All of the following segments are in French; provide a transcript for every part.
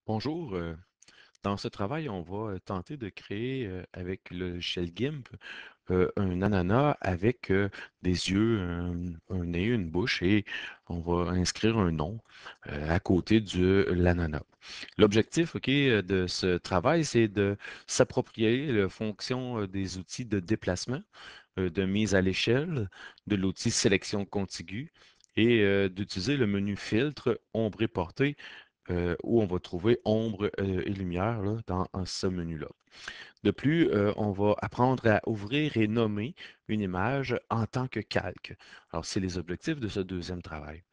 Bonjour, dans ce travail, on va tenter de créer avec le logiciel GIMP un ananas avec des yeux, un nez, une bouche et on va inscrire un nom à côté de l'ananas. L'objectif, OK, de ce travail, c'est de s'approprier la fonction des outils de déplacement, de mise à l'échelle, de l'outil sélection contiguë et d'utiliser le menu filtre ombre et portée où on va trouver ombre et lumière là, dans ce menu-là. De plus, on va apprendre à ouvrir et nommer une image en tant que calque. Alors, c'est les objectifs de ce deuxième travail.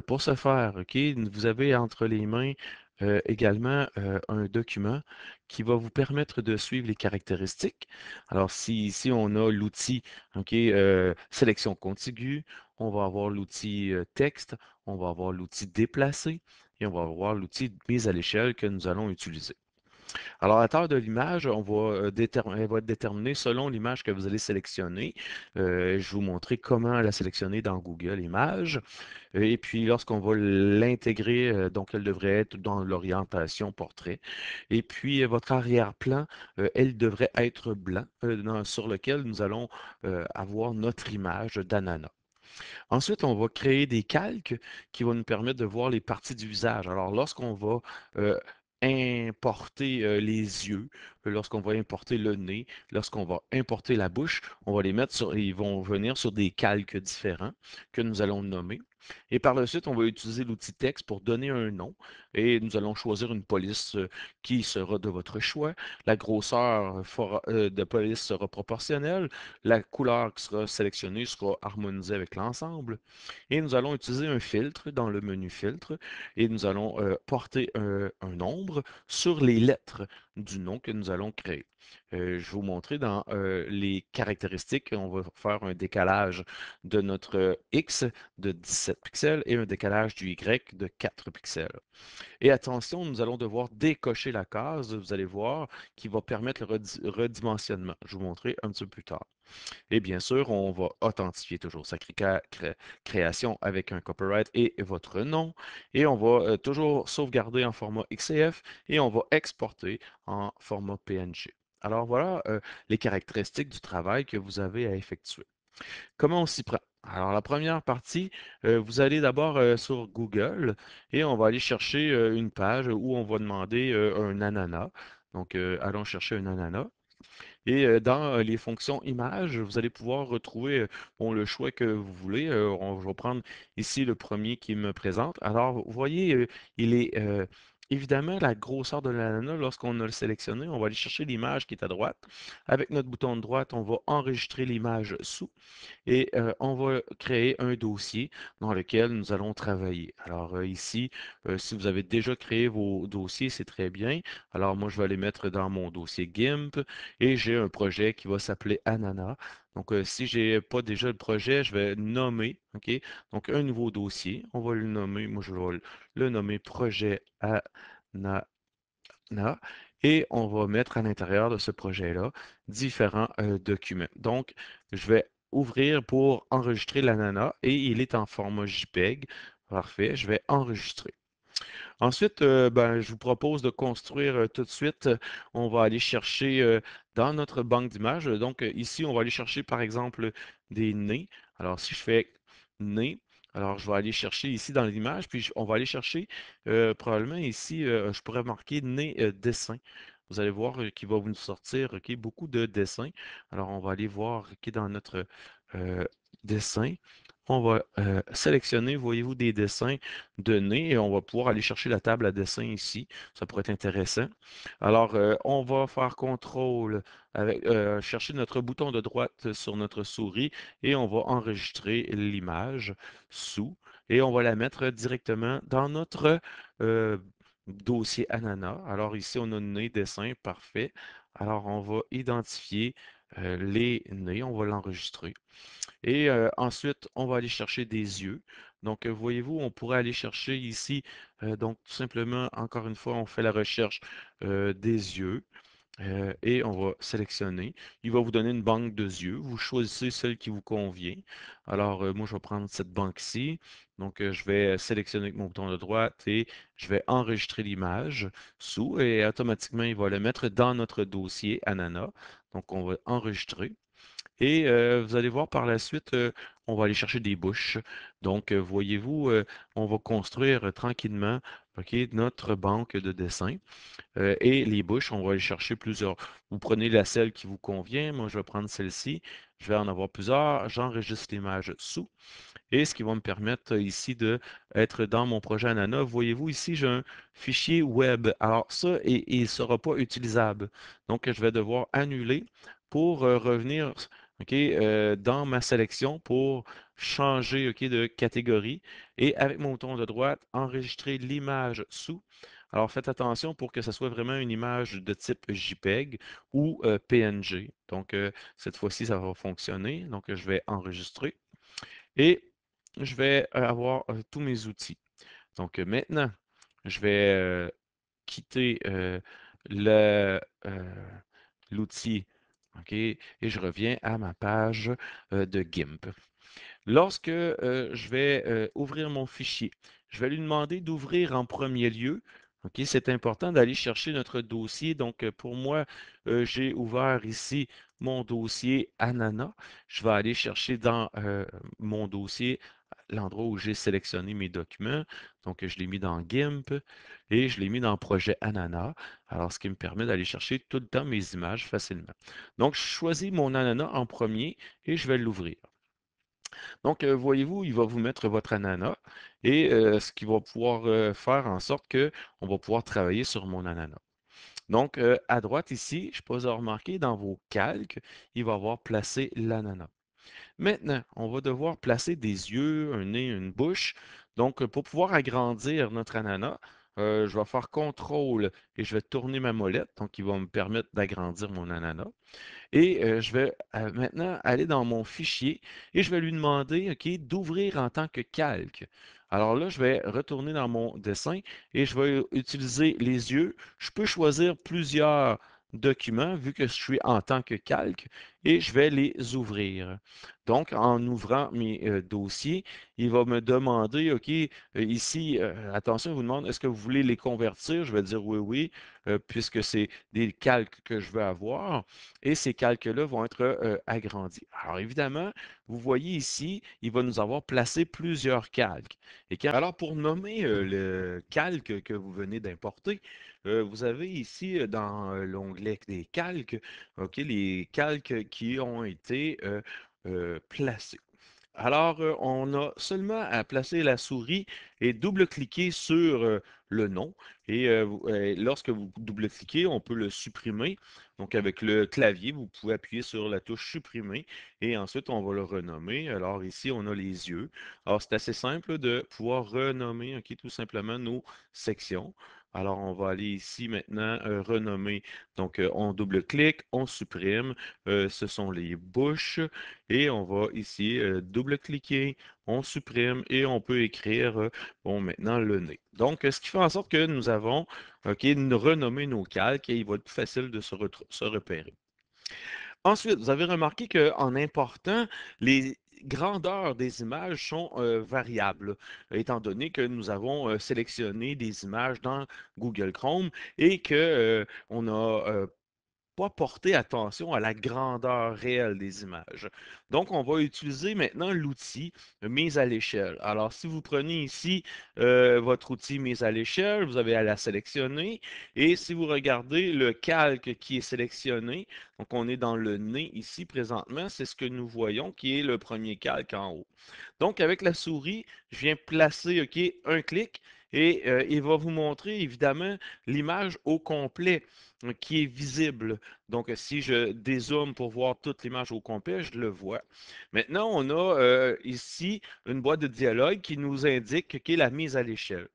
Pour ce faire, OK, vous avez entre les mains également un document qui va vous permettre de suivre les caractéristiques. Alors, si ici on a l'outil, OK, sélection contiguë, on va avoir l'outil texte, on va avoir l'outil déplacer et on va avoir l'outil mise à l'échelle que nous allons utiliser. Alors, la taille de l'image, elle va être déterminée selon l'image que vous allez sélectionner. Je vais vous montrer comment la sélectionner dans Google Images. Et puis, lorsqu'on va l'intégrer, donc elle devrait être dans l'orientation portrait. Et puis, votre arrière-plan, elle devrait être blanc, sur lequel nous allons avoir notre image d'ananas. Ensuite, on va créer des calques qui vont nous permettre de voir les parties du visage. Alors, lorsqu'on va importer les yeux, lorsqu'on va importer le nez, lorsqu'on va importer la bouche, on va les mettre sur, ils vont venir sur des calques différents que nous allons nommer. Et par la suite, on va utiliser l'outil texte pour donner un nom et nous allons choisir une police qui sera de votre choix. La grosseur de police sera proportionnelle. La couleur qui sera sélectionnée sera harmonisée avec l'ensemble. Et nous allons utiliser un filtre dans le menu filtre et nous allons porter un nombre sur les lettres du nom que nous allons créer. Je vais vous montrer dans les caractéristiques, on va faire un décalage de notre X de 17 pixels et un décalage du Y de 4 pixels. Et attention, nous allons devoir décocher la case, vous allez voir, qui va permettre le redimensionnement. Je vais vous montrer un petit peu plus tard. Et bien sûr, on va authentifier toujours sa création avec un copyright et votre nom. Et on va toujours sauvegarder en format XCF et on va exporter en format PNG. Alors voilà les caractéristiques du travail que vous avez à effectuer. Comment on s'y prend? Alors, la première partie, vous allez d'abord sur Google et on va aller chercher une page où on va demander un ananas. Donc, allons chercher un ananas. Et dans les fonctions images, vous allez pouvoir retrouver bon, le choix que vous voulez. Je vais prendre ici le premier qui me présente. Alors, vous voyez, il est évidemment la grosseur de l'ananas. Lorsqu'on a le sélectionné, on va aller chercher l'image qui est à droite. Avec notre bouton de droite, on va enregistrer l'image sous et on va créer un dossier dans lequel nous allons travailler. Alors ici, si vous avez déjà créé vos dossiers, c'est très bien. Alors moi, je vais les mettre dans mon dossier GIMP et j'ai un projet qui va s'appeler Anana. Donc si je n'ai pas déjà le projet, je vais nommer, OK? Donc un nouveau dossier, on va le nommer, moi je vais le nommer projet Anana. Et on va mettre à l'intérieur de ce projet-là différents documents. Donc, je vais ouvrir pour enregistrer l'ananas et il est en format JPEG. Parfait, je vais enregistrer. Ensuite, ben, je vous propose de construire tout de suite. On va aller chercher dans notre banque d'images. Donc, ici, on va aller chercher, par exemple, des nez. Alors, si je fais nez, alors je vais aller chercher ici dans l'image, puis on va aller chercher probablement ici, je pourrais marquer nez dessin. Vous allez voir qu'il va vous sortir ok, beaucoup de dessins. Alors, on va aller voir ok, dans notre euh, dessin. On va sélectionner, voyez-vous, des dessins de nez et on va pouvoir aller chercher la table à dessin ici. Ça pourrait être intéressant. Alors, on va faire contrôle avec chercher notre bouton de droite sur notre souris et on va enregistrer l'image sous et on va la mettre directement dans notre dossier ananas. Alors ici, on a nez, dessin, parfait. Alors, on va identifier les nez, on va l'enregistrer. Et ensuite, on va aller chercher des yeux. Donc, voyez-vous, on pourrait aller chercher ici, donc tout simplement, encore une fois, on fait la recherche des yeux. Et on va sélectionner. Il va vous donner une banque de yeux. Vous choisissez celle qui vous convient. Alors, moi, je vais prendre cette banque-ci. Donc, je vais sélectionner avec mon bouton de droite et je vais enregistrer l'image sous et automatiquement, il va le mettre dans notre dossier Ananas. Donc, on va enregistrer. Et vous allez voir par la suite, on va aller chercher des bouches. Donc, voyez-vous, on va construire tranquillement, OK, notre banque de dessins. Et les bouches, on va aller chercher plusieurs. Vous prenez la celle qui vous convient. Moi, je vais prendre celle-ci. Je vais en avoir plusieurs. J'enregistre l'image sous. Et ce qui va me permettre ici d'être dans mon projet Ananas. Voyez-vous, ici, j'ai un fichier web. Alors, ça, il ne sera pas utilisable. Donc, je vais devoir annuler pour revenir OK, dans ma sélection pour changer OK, de catégorie. Et avec mon bouton de droite, enregistrer l'image sous. Alors, faites attention pour que ce soit vraiment une image de type JPEG ou PNG. Donc, cette fois-ci, ça va fonctionner. Donc, je vais enregistrer et je vais avoir tous mes outils. Donc, maintenant, je vais quitter le, l'outil, OK, et je reviens à ma page de GIMP. Lorsque je vais ouvrir mon fichier, je vais lui demander d'ouvrir en premier lieu. OK, c'est important d'aller chercher notre dossier. Donc, pour moi, j'ai ouvert ici mon dossier Ananas. Je vais aller chercher dans mon dossier l'endroit où j'ai sélectionné mes documents. Donc, je l'ai mis dans GIMP et je l'ai mis dans Projet Ananas. Alors, ce qui me permet d'aller chercher tout le temps mes images facilement. Donc, je choisis mon ananas en premier et je vais l'ouvrir. Donc, voyez-vous, il va vous mettre votre ananas et ce qui va pouvoir faire en sorte que on va pouvoir travailler sur mon ananas. Donc, à droite ici, je peux remarquer dans vos calques, il va avoir placé l'ananas. Maintenant, on va devoir placer des yeux, un nez, une bouche. Donc, pour pouvoir agrandir notre ananas, je vais faire CTRL et je vais tourner ma molette. Donc, il va me permettre d'agrandir mon ananas. Et je vais maintenant aller dans mon fichier et je vais lui demander, OK, d'ouvrir en tant que calque. Alors là, je vais retourner dans mon dessin et je vais utiliser les yeux. Je peux choisir plusieurs documents vu que je suis en tant que calque et je vais les ouvrir. Donc, en ouvrant mes dossiers, il va me demander, OK, ici, attention, il vous demande, est-ce que vous voulez les convertir? Je vais dire oui, oui, puisque c'est des calques que je veux avoir et ces calques-là vont être agrandis. Alors évidemment, vous voyez ici, il va nous avoir placé plusieurs calques. Alors pour nommer le calque que vous venez d'importer, vous avez ici dans l'onglet des calques, OK, les calques qui ont été placés. Alors, on a seulement à placer la souris et double-cliquer sur le nom. Et lorsque vous double-cliquez, on peut le supprimer. Donc, avec le clavier, vous pouvez appuyer sur la touche supprimer et ensuite, on va le renommer. Alors, ici, on a les yeux. Alors, c'est assez simple de pouvoir renommer, OK, tout simplement nos sections. Alors, on va aller ici maintenant renommer. Donc, on double-clique, on supprime. Ce sont les bouches. Et on va ici double-cliquer, on supprime et on peut écrire, bon, maintenant le nez. Donc, ce qui fait en sorte que nous avons, OK, renommé nos calques et il va être plus facile de se repérer. Ensuite, vous avez remarqué qu'en important, les grandeurs des images sont variables, étant donné que nous avons sélectionné des images dans Google Chrome et que on a pas porter attention à la grandeur réelle des images. Donc, on va utiliser maintenant l'outil mise à l'échelle. Alors, si vous prenez ici votre outil mise à l'échelle, vous avez à la sélectionner. Et si vous regardez le calque qui est sélectionné, donc on est dans le nez ici présentement, c'est ce que nous voyons qui est le premier calque en haut. Donc, avec la souris, je viens placer OK, un clic et il va vous montrer évidemment l'image au complet qui est visible. Donc, si je dézoome pour voir toute l'image au complet, je le vois. Maintenant, on a ici une boîte de dialogue qui nous indique qu'est la mise à l'échelle.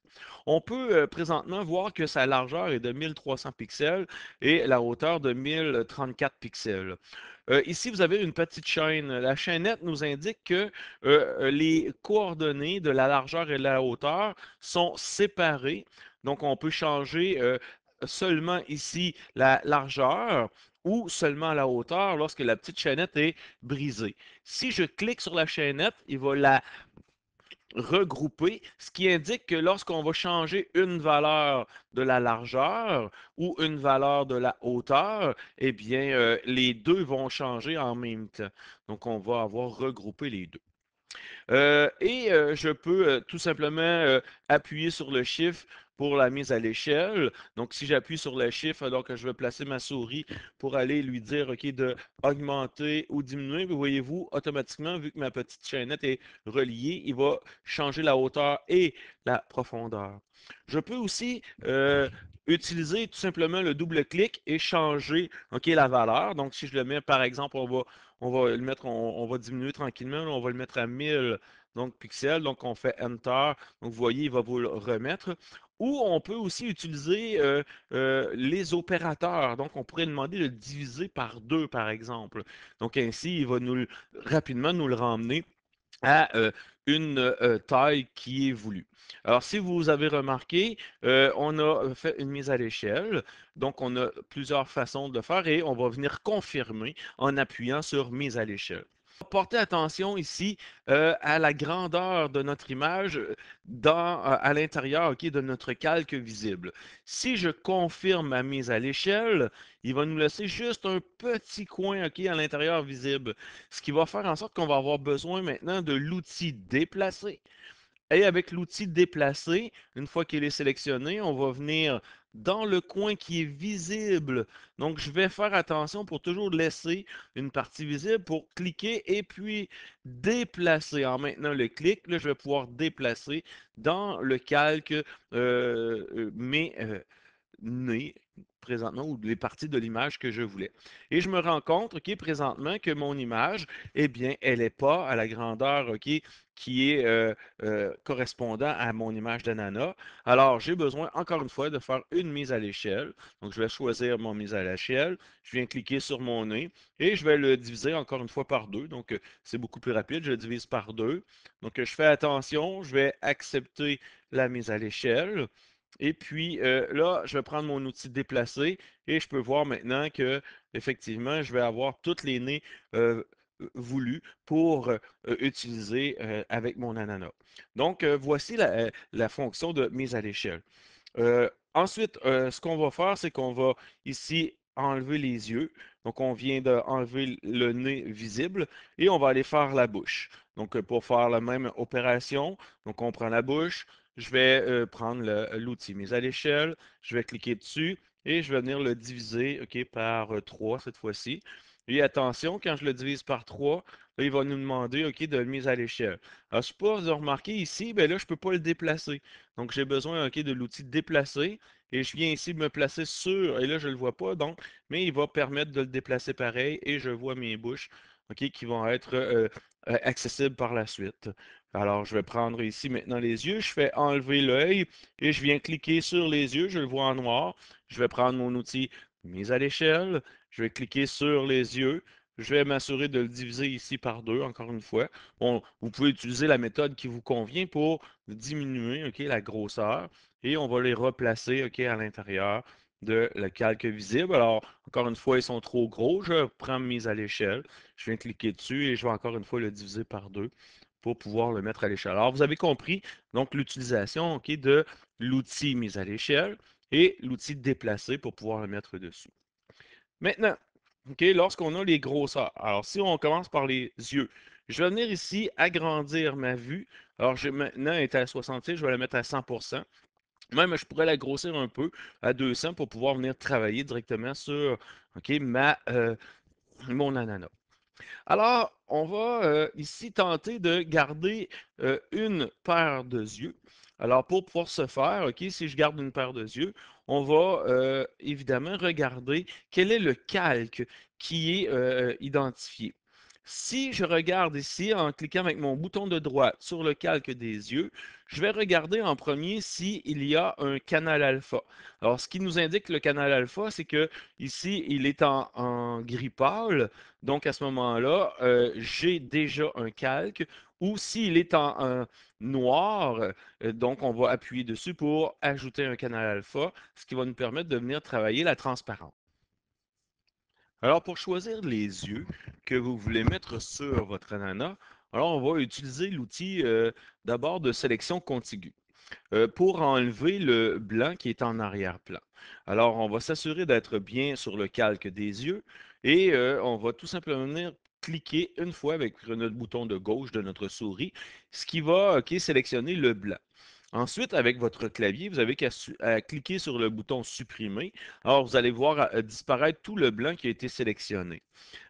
On peut présentement voir que sa largeur est de 1300 pixels et la hauteur de 1034 pixels. Ici, vous avez une petite chaîne. La chaînette nous indique que les coordonnées de la largeur et de la hauteur sont séparées. Donc, on peut changer seulement ici la largeur ou seulement la hauteur lorsque la petite chaînette est brisée. Si je clique sur la chaînette, il va la regrouper, ce qui indique que lorsqu'on va changer une valeur de la largeur ou une valeur de la hauteur, eh bien, les deux vont changer en même temps. Donc, on va avoir regroupé les deux. Je peux tout simplement appuyer sur le chiffre pour la mise à l'échelle. Donc, si j'appuie sur le chiffre alors que je vais placer ma souris pour aller lui dire, OK, de augmenter ou diminuer, vous voyez-vous, automatiquement, vu que ma petite chaînette est reliée, il va changer la hauteur et la profondeur. Je peux aussi utiliser tout simplement le double-clic et changer, OK, la valeur. Donc, si je le mets, par exemple, on va le mettre, on va diminuer tranquillement, là, on va le mettre à 1000 donc pixels, donc on fait Enter, donc vous voyez, il va vous le remettre. Ou on peut aussi utiliser les opérateurs, donc on pourrait demander de le diviser par 2, par exemple. Donc ainsi, il va rapidement nous le ramener à une taille qui est voulue. Alors, si vous avez remarqué, on a fait une mise à l'échelle. Donc, on a plusieurs façons de le faire et on va venir confirmer en appuyant sur mise à l'échelle. Portez attention ici à la grandeur de notre image à l'intérieur de notre calque visible. Si je confirme ma mise à l'échelle, il va nous laisser juste un petit coin à l'intérieur visible, ce qui va faire en sorte qu'on va avoir besoin maintenant de l'outil déplacer. Et avec l'outil déplacer, une fois qu'il est sélectionné, on va venir dans le coin qui est visible. Donc, je vais faire attention pour toujours laisser une partie visible pour cliquer et puis déplacer. En maintenant le clic, là, je vais pouvoir déplacer dans le calque mes nez présentement ou les parties de l'image que je voulais. Et je me rends compte, OK, présentement que mon image, eh bien, elle n'est pas à la grandeur, OK, qui est correspondant à mon image d'ananas. Alors, j'ai besoin, encore une fois, de faire une mise à l'échelle. Donc, je vais choisir mon mise à l'échelle. Je viens cliquer sur mon nez et je vais le diviser encore une fois par 2. Donc, c'est beaucoup plus rapide. Je le divise par 2. Donc, je fais attention. Je vais accepter la mise à l'échelle. Et puis là, je vais prendre mon outil déplacer et je peux voir maintenant que effectivement, je vais avoir toutes les nez voulues pour utiliser avec mon ananas. Donc, voici la fonction de mise à l'échelle. Ensuite, ce qu'on va faire, c'est qu'on va ici enlever les yeux. Donc, on vient d'enlever le nez visible et on va aller faire la bouche. Donc, pour faire la même opération, donc on prend la bouche, je vais prendre l'outil mise à l'échelle, je vais cliquer dessus et je vais venir le diviser par 3 cette fois-ci. Et attention, quand je le divise par 3, là, il va nous demander de le mise à l'échelle. Alors, je sais pas, vous avez remarqué ici, ben là, je ne peux pas le déplacer. Donc, j'ai besoin de l'outil déplacer et je viens ici me placer sur, et là, je ne le vois pas, donc, mais il va permettre de le déplacer pareil et je vois mes bouches qui vont être accessibles par la suite. Alors, je vais prendre ici maintenant les yeux, je fais enlever l'œil et je viens cliquer sur les yeux, je le vois en noir. Je vais prendre mon outil mise à l'échelle, je vais cliquer sur les yeux, je vais m'assurer de le diviser ici par 2, encore une fois. Bon, vous pouvez utiliser la méthode qui vous convient pour diminuer la grosseur et on va les replacer à l'intérieur de le calque visible. Alors, encore une fois, ils sont trop gros. Je prends mise à l'échelle. Je viens cliquer dessus et je vais encore une fois le diviser par 2 pour pouvoir le mettre à l'échelle. Alors, vous avez compris donc l'utilisation de l'outil mise à l'échelle et l'outil déplacer pour pouvoir le mettre dessus. Maintenant, lorsqu'on a les grosseurs, alors si on commence par les yeux, je vais venir ici agrandir ma vue. Alors, je maintenant est à 66, je vais la mettre à 100%. Même, je pourrais la grossir un peu à 200 pour pouvoir venir travailler directement sur mon ananas. Alors, on va ici tenter de garder une paire de yeux. Alors, pour pouvoir ce faire, si je garde une paire de yeux, on va évidemment regarder quel est le calque qui est identifié. Si je regarde ici en cliquant avec mon bouton de droite sur le calque des yeux, je vais regarder en premier s'il y a un canal alpha. Alors, ce qui nous indique le canal alpha, c'est que ici, il est en gris pâle. Donc, à ce moment-là, j'ai déjà un calque ou s'il est en noir, donc on va appuyer dessus pour ajouter un canal alpha, ce qui va nous permettre de venir travailler la transparence. Alors, pour choisir les yeux que vous voulez mettre sur votre ananas, alors on va utiliser l'outil d'abord de sélection contiguë pour enlever le blanc qui est en arrière-plan. Alors, on va s'assurer d'être bien sur le calque des yeux et on va tout simplement venir cliquer une fois avec notre bouton de gauche de notre souris, ce qui va sélectionner le blanc. Ensuite, avec votre clavier, vous avez qu'à cliquer sur le bouton supprimer. Alors, vous allez voir disparaître tout le blanc qui a été sélectionné.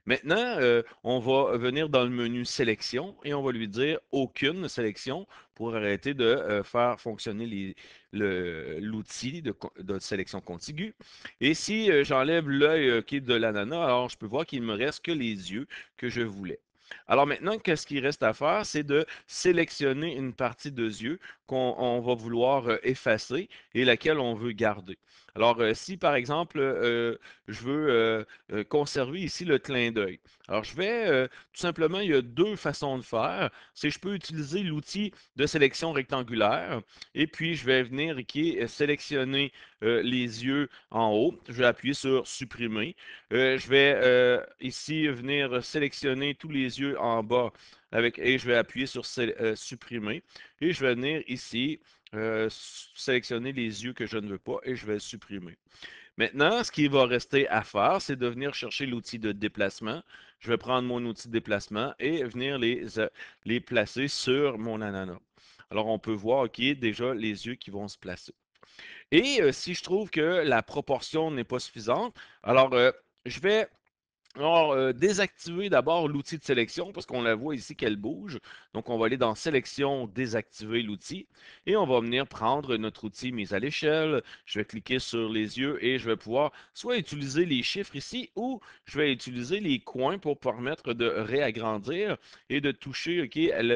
Maintenant, on va venir dans le menu sélection et on va lui dire aucune sélection pour arrêter de faire fonctionner l'outil de sélection contiguë. Et si j'enlève l'œil de l'ananas, alors je peux voir qu'il ne me reste que les yeux que je voulais. Alors maintenant, qu'est-ce qu'il reste à faire? C'est de sélectionner une partie de yeux qu'on va vouloir effacer et laquelle on veut garder. Alors, si par exemple, je veux conserver ici le clin d'œil. Alors, je vais tout simplement, il y a deux façons de faire. C'est je peux utiliser l'outil de sélection rectangulaire et puis je vais venir sélectionner les yeux en haut. Je vais appuyer sur supprimer. Je vais ici venir sélectionner tous les yeux en bas et je vais appuyer sur supprimer. Et je vais venir ici sélectionner les yeux que je ne veux pas et je vais supprimer. Maintenant, ce qui va rester à faire, c'est de venir chercher l'outil de déplacement. Je vais prendre mon outil de déplacement et venir les placer sur mon ananas. Alors, on peut voir, OK, déjà les yeux qui vont se placer. Et si je trouve que la proportion n'est pas suffisante, alors je vais alors, désactiver d'abord l'outil de sélection parce qu'on la voit ici qu'elle bouge. Donc, on va aller dans Sélection, désactiver l'outil et on va venir prendre notre outil mise à l'échelle. Je vais cliquer sur les yeux et je vais pouvoir soit utiliser les chiffres ici ou je vais utiliser les coins pour permettre de réagrandir et de toucher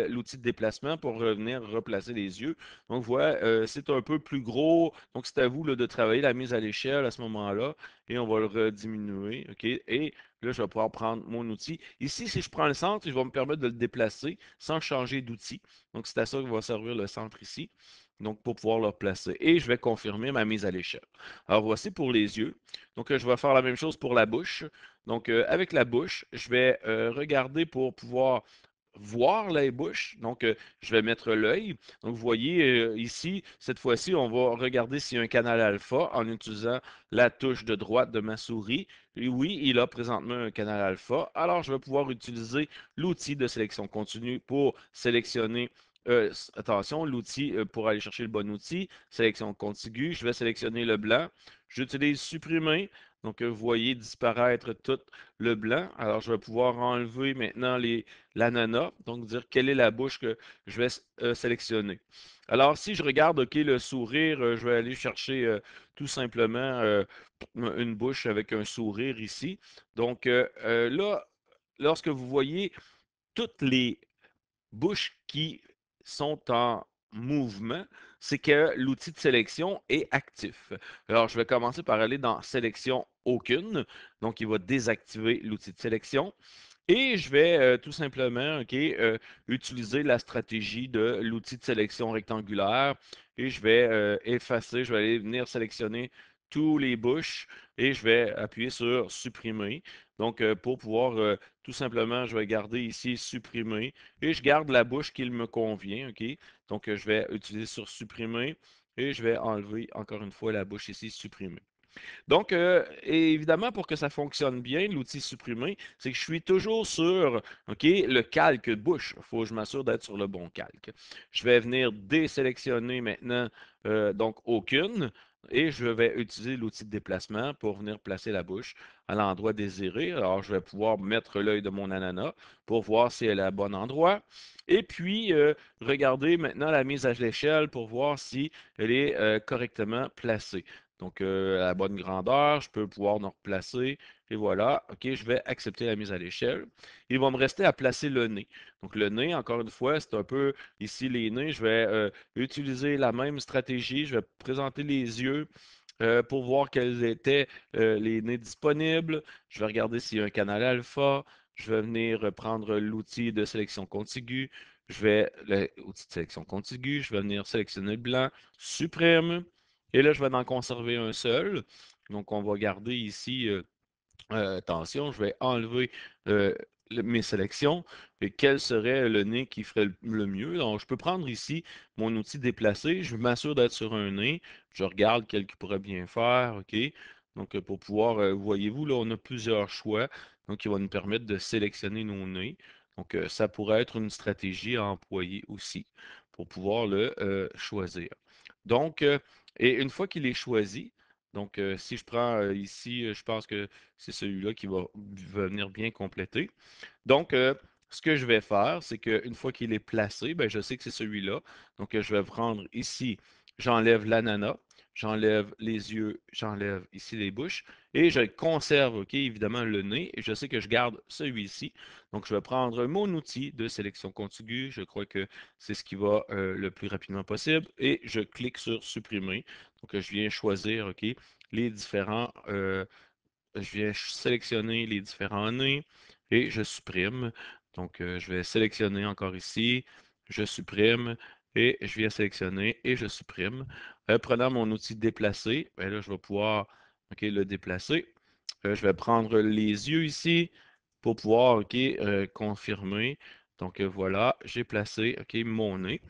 l'outil de déplacement pour venir replacer les yeux. Donc, voilà, c'est un peu plus gros. Donc, c'est à vous là, de travailler la mise à l'échelle à ce moment-là et on va le rediminuer. OK? Et là, je vais pouvoir prendre mon outil. Ici, si je prends le centre, il va me permettre de le déplacer sans changer d'outil. Donc, c'est à ça que va servir le centre ici. Donc, pour pouvoir le placer. Et je vais confirmer ma mise à l'échelle. Alors, voici pour les yeux. Donc, je vais faire la même chose pour la bouche. Donc, avec la bouche, je vais regarder pour pouvoir voir les bouches. Donc, je vais mettre l'œil. Donc, vous voyez ici, cette fois-ci, on va regarder s'il y a un canal alpha en utilisant la touche de droite de ma souris. Et oui, il a présentement un canal alpha. Alors, je vais pouvoir utiliser l'outil de sélection continue pour sélectionner. Attention, l'outil pour aller chercher le bon outil, sélection contiguë. Je vais sélectionner le blanc. J'utilise supprimer. Donc, vous voyez disparaître tout le blanc. Alors, je vais pouvoir enlever maintenant l'ananas, donc dire quelle est la bouche que je vais sélectionner. Alors, si je regarde, OK, le sourire, je vais aller chercher tout simplement une bouche avec un sourire ici. Donc, là, lorsque vous voyez toutes les bouches qui sont en mouvement, c'est que l'outil de sélection est actif. Alors, je vais commencer par aller dans Sélection aucune. Donc, il va désactiver l'outil de sélection. Et je vais tout simplement utiliser la stratégie de l'outil de sélection rectangulaire et je vais effacer, je vais aller venir sélectionner tous les bouches et je vais appuyer sur supprimer. Donc, pour pouvoir tout simplement, je vais garder ici supprimer et je garde la bouche qui me convient. OK? Donc, je vais utiliser sur supprimer et je vais enlever encore une fois la bouche ici supprimer. Donc, et évidemment, pour que ça fonctionne bien, l'outil supprimé, c'est que je suis toujours sur le calque bouche. Il faut que je m'assure d'être sur le bon calque. Je vais venir désélectionner maintenant, donc aucune, et je vais utiliser l'outil de déplacement pour venir placer la bouche à l'endroit désiré. Alors, je vais pouvoir mettre l'œil de mon ananas pour voir si elle est à bon endroit. Et puis, regarder maintenant la mise à l'échelle pour voir si elle est correctement placée. Donc, à la bonne grandeur, je peux pouvoir nous replacer. Et voilà, OK, je vais accepter la mise à l'échelle. Il va me rester à placer le nez. Donc, le nez, encore une fois, c'est un peu ici les nez. Je vais utiliser la même stratégie. Je vais présenter les yeux pour voir quels étaient les nez disponibles. Je vais regarder s'il y a un canal alpha. Je vais venir prendre l'outil de sélection contiguë. Je vais, outil de sélection contiguë, je vais venir sélectionner le blanc, supprime, et là, je vais en conserver un seul. Donc, on va garder ici attention, je vais enlever euh, mes sélections. Et quel serait le nez qui ferait le mieux? Donc, je peux prendre ici mon outil déplacé. Je m'assure d'être sur un nez. Je regarde quel qui pourrait bien faire. OK? Donc, pour pouvoir, voyez-vous, là, on a plusieurs choix. Donc, qui va nous permettre de sélectionner nos nez. Donc, ça pourrait être une stratégie à employer aussi pour pouvoir le choisir. Donc, et une fois qu'il est choisi, donc si je prends ici, je pense que c'est celui-là qui va venir bien compléter. Donc, ce que je vais faire, c'est qu'une fois qu'il est placé, ben, je sais que c'est celui-là. Donc, je vais prendre ici, j'enlève l'ananas, j'enlève les yeux, j'enlève ici les bouches et je conserve, OK, évidemment, le nez. Et je sais que je garde celui-ci. Donc, je vais prendre mon outil de sélection contiguë. Je crois que c'est ce qui va le plus rapidement possible. Et je clique sur supprimer. Donc, je viens choisir, OK, les différents je viens sélectionner les différents nez et je supprime. Donc, je vais sélectionner encore ici, je supprime et je viens sélectionner et je supprime. Prenant mon outil déplacer, ben là, je vais pouvoir ok, le déplacer. Je vais prendre les yeux ici pour pouvoir ok, confirmer. Donc, voilà, j'ai placé ok, mon nez.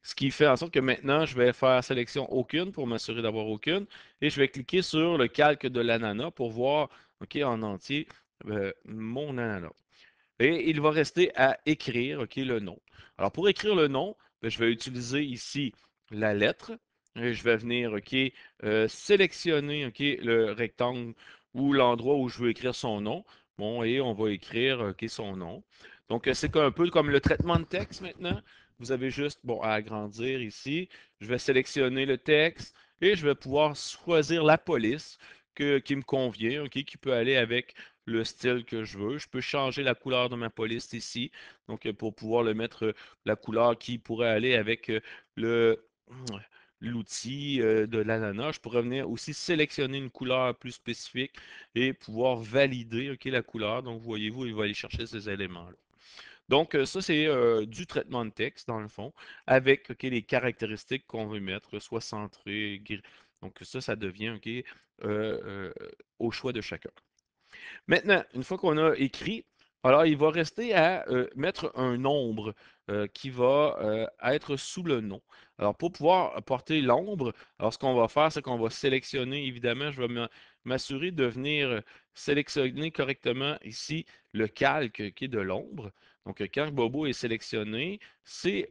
Ce qui fait en sorte que maintenant, je vais faire sélection aucune pour m'assurer d'avoir aucune. Et je vais cliquer sur le calque de l'ananas pour voir OK, en entier mon ananas. Et il va rester à écrire OK, le nom. Alors, pour écrire le nom, ben, je vais utiliser ici la lettre. Et je vais venir OK, sélectionner OK, le rectangle ou l'endroit où je veux écrire son nom. Bon, et on va écrire OK, son nom. Donc, c'est un peu comme le traitement de texte maintenant. Vous avez juste bon, à agrandir ici. Je vais sélectionner le texte et je vais pouvoir choisir la police qui me convient, OK, qui peut aller avec le style que je veux. Je peux changer la couleur de ma police ici, donc pour pouvoir le mettre la couleur qui pourrait aller avec le l'outil de l'ananas. Je pourrais venir aussi sélectionner une couleur plus spécifique et pouvoir valider ok, la couleur. Donc, voyez-vous, il va aller chercher ces éléments-là. Donc, ça, c'est du traitement de texte, dans le fond, avec ok, les caractéristiques qu'on veut mettre, soit centré, gris. Donc, ça devient ok, au choix de chacun. Maintenant, une fois qu'on a écrit, alors il va rester à mettre un nombre qui va être sous le nom. Alors, pour pouvoir porter l'ombre, alors ce qu'on va faire, c'est qu'on va sélectionner, évidemment, je vais m'assurer de venir sélectionner correctement ici le calque qui est de l'ombre. Donc, quand Bobo est sélectionné, c'est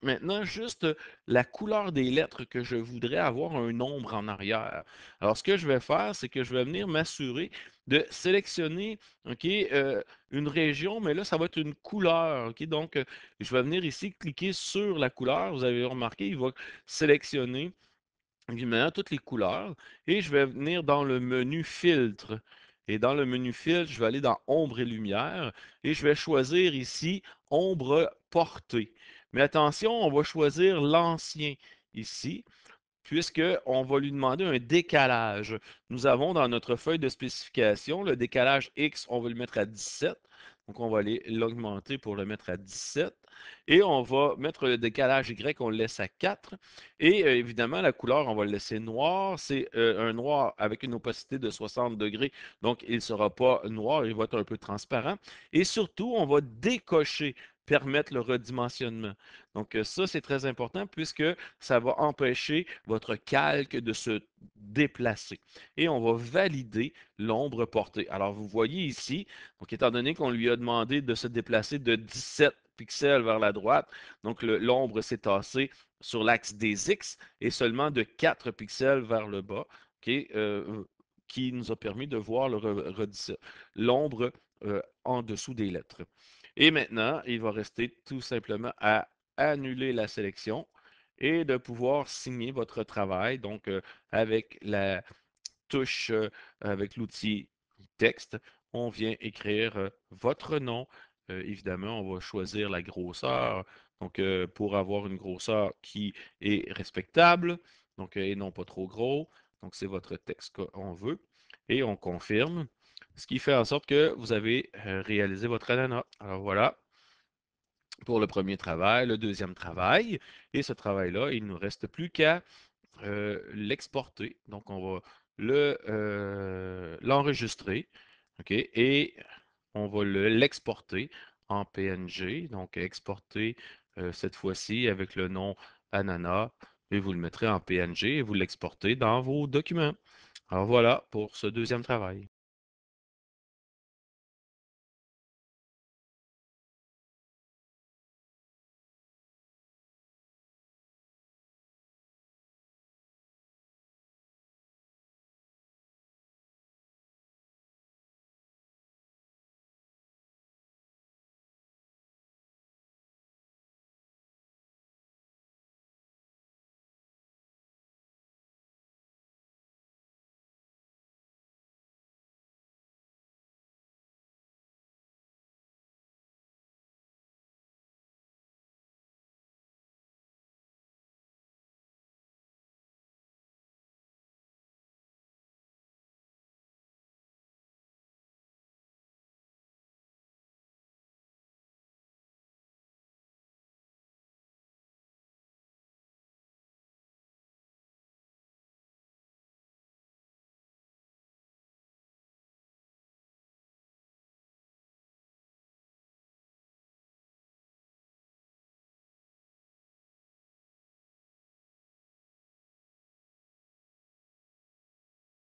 maintenant, juste la couleur des lettres que je voudrais avoir un nombre en arrière. Alors, ce que je vais faire, c'est que je vais venir m'assurer de sélectionner OK, une région, mais là, ça va être une couleur. OK? Donc, je vais venir ici cliquer sur la couleur. Vous avez remarqué, il va sélectionner évidemment toutes les couleurs et je vais venir dans le menu filtre. Et dans le menu filtre, je vais aller dans ombre et lumière et je vais choisir ici ombre portée. Mais attention, on va choisir l'ancien ici puisqu'on va lui demander un décalage. Nous avons dans notre feuille de spécification le décalage X, on va le mettre à 17. Donc, on va aller l'augmenter pour le mettre à 17. Et on va mettre le décalage Y, on le laisse à 4. Et évidemment, la couleur, on va le laisser noir. C'est un noir avec une opacité de 60 degrés. Donc, il ne sera pas noir, il va être un peu transparent. Et surtout, on va décocher permettre le redimensionnement. Donc, ça, c'est très important puisque ça va empêcher votre calque de se déplacer. Et on va valider l'ombre portée. Alors, vous voyez ici, donc étant donné qu'on lui a demandé de se déplacer de 17 pixels vers la droite, donc l'ombre s'est tassée sur l'axe des X et seulement de 4 pixels vers le bas, okay, qui nous a permis de voir l'ombre en dessous des lettres. Et maintenant, il va rester tout simplement à annuler la sélection et de pouvoir signer votre travail. Donc, avec la touche, avec l'outil texte, on vient écrire votre nom. Évidemment, on va choisir la grosseur. Donc, pour avoir une grosseur qui est respectable, donc, et non pas trop gros. Donc, c'est votre texte qu'on veut. Et on confirme, ce qui fait en sorte que vous avez réalisé votre ananas. Alors voilà, pour le premier travail, le deuxième travail. Et ce travail-là, il ne nous reste plus qu'à l'exporter. Donc, on va l'enregistrer, OK, et on va l'exporter en PNG. Donc, exporter cette fois-ci avec le nom ananas, et vous le mettrez en PNG et vous l'exportez dans vos documents. Alors voilà pour ce deuxième travail.